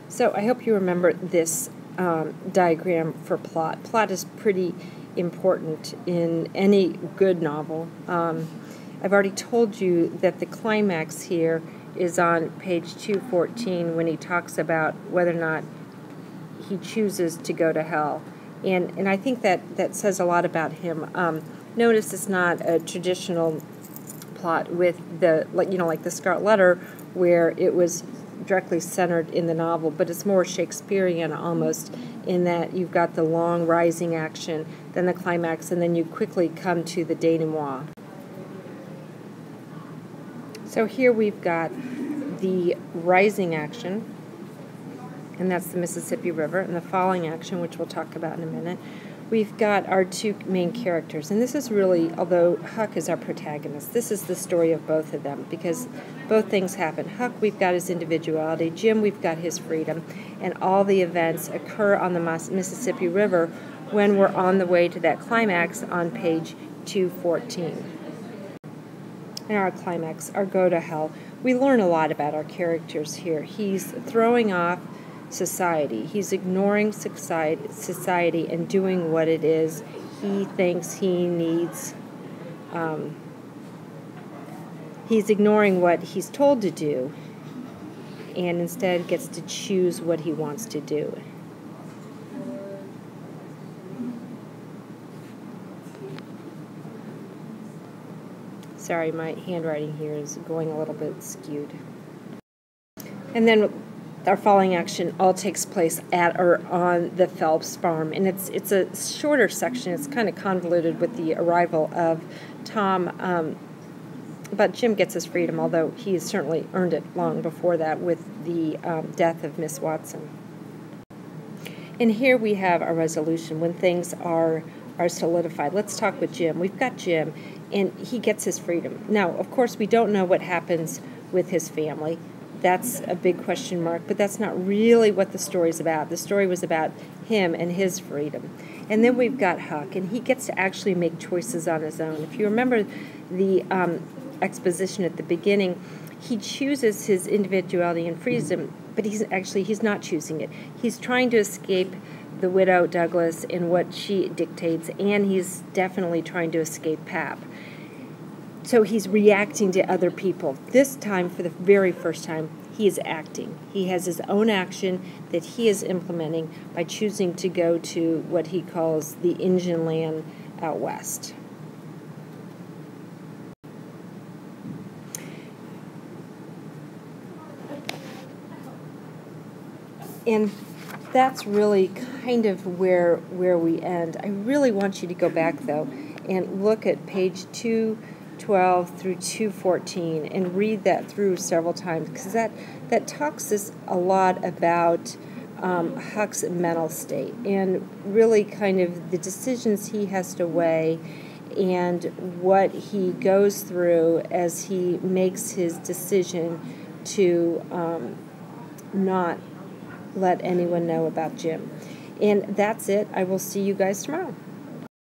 So I hope you remember this diagram for plot. Plot is pretty important in any good novel. I've already told you that the climax here is on page 214 when he talks about whether or not he chooses to go to hell. And I think that says a lot about him. Notice it's not a traditional plot with the, like the Scarlet Letter, where it was directly centered in the novel, but it's more Shakespearean almost, in that you've got the long rising action, then the climax, and then you quickly come to the denouement. So here we've got the rising action, and that's the Mississippi River, and the falling action, which we'll talk about in a minute. We've got our two main characters, and this is really, although Huck is our protagonist, this is the story of both of them, because both things happen. Huck, we've got his individuality. Jim, we've got his freedom, and all the events occur on the Mississippi River when we're on the way to that climax on page 214. And our climax, our go to hell. We learn a lot about our characters here. He's throwing off society. He's ignoring society and doing what it is he thinks he needs. He's ignoring what he's told to do and instead gets to choose what he wants to do. Sorry, my handwriting here is going a little bit skewed. And then our falling action all takes place at or on the Phelps farm, and it's a shorter section. It's kind of convoluted with the arrival of Tom, but Jim gets his freedom, although he has certainly earned it long before that with the death of Miss Watson. And here we have a resolution when things are solidified. Let's talk with Jim. We've got Jim, and he gets his freedom. Now, of course, we don't know what happens with his family. That's a big question mark, but that's not really what the story's about. The story was about him and his freedom. And then we've got Huck, and he gets to actually make choices on his own. If you remember the exposition at the beginning, he chooses his individuality and freedom, but he's not choosing it. He's trying to escape the widow Douglas and what she dictates, and he's definitely trying to escape Pap. So he's reacting to other people. This time, for the very first time, he is acting. He has his own action that he is implementing by choosing to go to what he calls the Indian land out west. And that's really kind of where we end. I really want you to go back, though, and look at page 212 through 214 and read that through several times, because that talks us a lot about Huck's mental state and really kind of the decisions he has to weigh and what he goes through as he makes his decision to not let anyone know about Jim. And that's it. I will see you guys tomorrow.